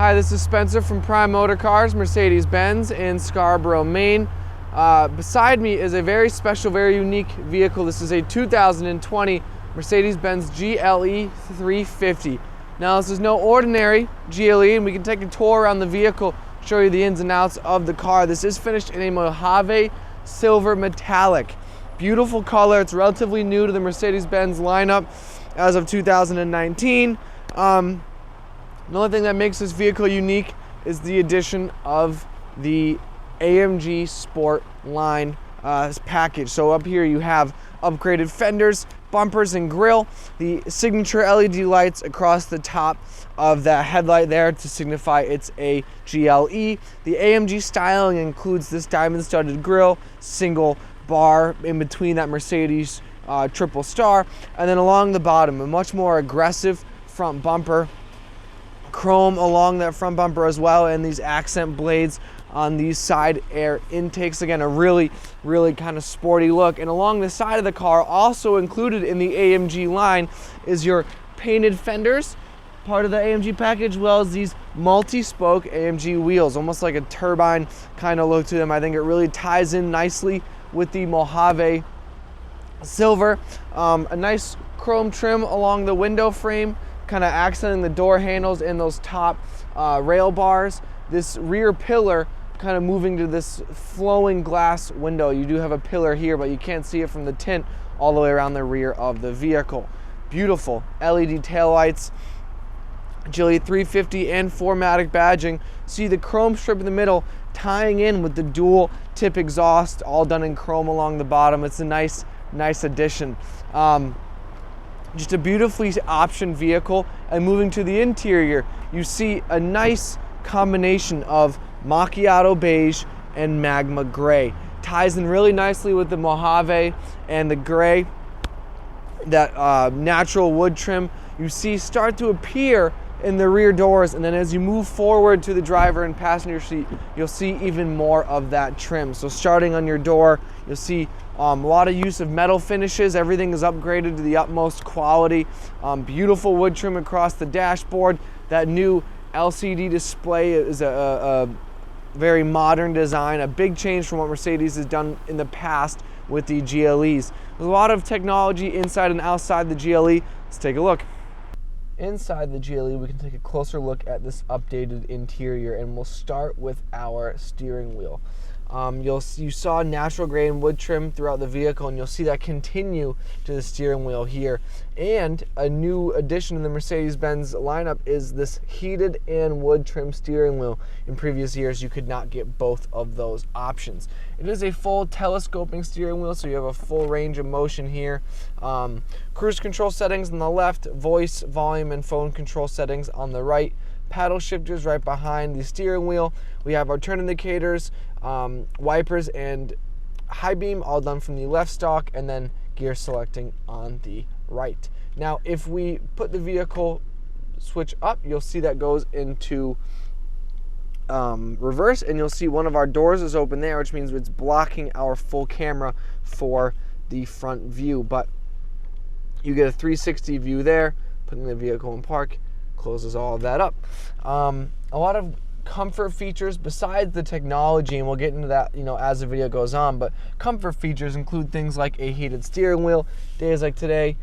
Hi, this is Spencer from Prime Motor Cars, Mercedes-Benz in Scarborough, Maine. Beside me is a very special, very unique vehicle. This is a 2020 Mercedes-Benz GLE350. Now, this is no ordinary GLE, and we can take a tour around the vehicle, show you the ins and outs of the car. This is finished in a Mojave Silver metallic. Beautiful color. It's relatively new to the Mercedes-Benz lineup as of 2019. The only thing that makes this vehicle unique is the addition of the AMG Sport line package. So up here you have upgraded fenders, bumpers, and grille, the signature LED lights across the top of that headlight there to signify it's a GLE. The AMG styling includes this diamond-studded grille, single bar in between that Mercedes triple star, and then along the bottom, a much more aggressive front bumper, chrome along that front bumper as well, and these accent blades on these side air intakes. Again, a really kind of sporty look. And along the side of the car, also included in the AMG line, is your painted fenders, part of the AMG package, as well as these multi-spoke AMG wheels, almost like a turbine kind of look to them. I think it really ties in nicely with the Mojave Silver. A nice chrome trim along the window frame, kind of accenting the door handles and those top rail bars. This rear pillar kind of moving to this flowing glass window. You do have a pillar here, but you can't see it from the tint all the way around the rear of the vehicle. Beautiful LED taillights, GLE350 and 4MATIC badging. See the chrome strip in the middle tying in with the dual tip exhaust, all done in chrome along the bottom. It's a nice addition. Just a beautifully optioned vehicle. And moving to the interior, you see a nice combination of Macchiato Beige and Magma Gray. Ties in really nicely with the Mojave and the gray. That natural wood trim you see start to appear in the rear doors, and then as you move forward to the driver and passenger seat, you'll see even more of that trim. So starting on your door, you'll see a lot of use of metal finishes. Everything is upgraded to the utmost quality. Beautiful wood trim across the dashboard. That new LCD display is a very modern design, a big change from what Mercedes has done in the past with the GLEs. There's a lot of technology inside and outside the GLE. Let's take a look. Inside the GLE, we can take a closer look at this updated interior, and we'll start with our steering wheel. You saw natural grain wood trim throughout the vehicle, and you'll see that continue to the steering wheel here. And a new addition in the Mercedes-Benz lineup is this heated and wood trim steering wheel. In previous years, you could not get both of those options. It is a full telescoping steering wheel, so you have a full range of motion here. Cruise control settings on the left, voice, volume, and phone control settings on the right. Paddle shifters right behind the steering wheel. We have our turn indicators, wipers, and high beam all done from the left stalk, and then gear selecting on the right. Now, if we put the vehicle switch up, you'll see that goes into reverse, and you'll see one of our doors is open there, which means it's blocking our full camera for the front view. But you get a 360 view there, putting the vehicle in park. Closes all of that up. A lot of comfort features besides the technology, and we'll get into that as the video goes on, but comfort features include things like a heated steering wheel. Days like today,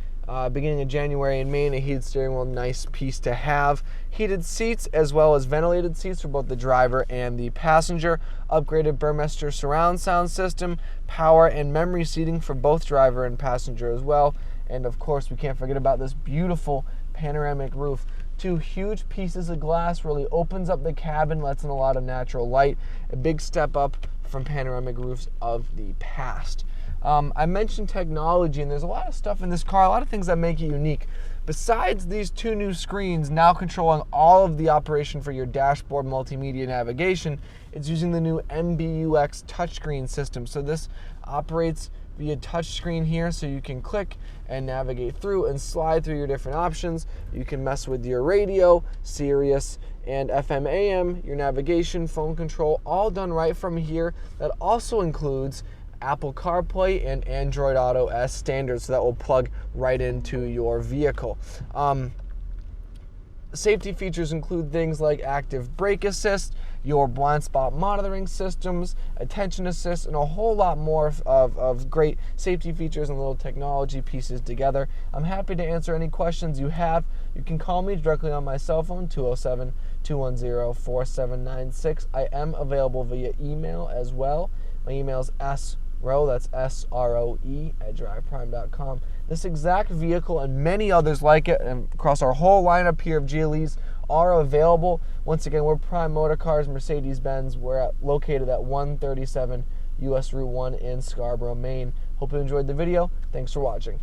beginning of January in Maine, a heated steering wheel, nice piece to have. Heated seats as well as ventilated seats for both the driver and the passenger. Upgraded Burmester surround sound system, power and memory seating for both driver and passenger as well. And of course, we can't forget about this beautiful panoramic roof. Two huge pieces of glass really opens up the cabin, lets in a lot of natural light. A big step up from panoramic roofs of the past. I mentioned technology, and there's a lot of stuff in this car, a lot of things that make it unique. Besides these two new screens now controlling all of the operation for your dashboard multimedia navigation, it's using the new MBUX touchscreen system. So this operates via touchscreen here, so you can click and navigate through and slide through your different options. You can mess with your radio, Sirius, and FM AM, your navigation, phone control, all done right from here. That also includes Apple CarPlay and Android Auto as standard, so that will plug right into your vehicle. Safety features include things like active brake assist, your blind spot monitoring systems, attention assist, and a whole lot more of great safety features and little technology pieces together. I'm happy to answer any questions you have. You can call me directly on my cell phone, 207-210-4796. I am available via email as well. My email is sroe, that's SROE, @driveprime.com. This exact vehicle and many others like it and across our whole lineup here of GLEs are available. Once again, we're Prime Motor Cars, Mercedes-Benz. We're located at 137 US Route 1 in Scarborough, Maine. Hope you enjoyed the video. Thanks for watching.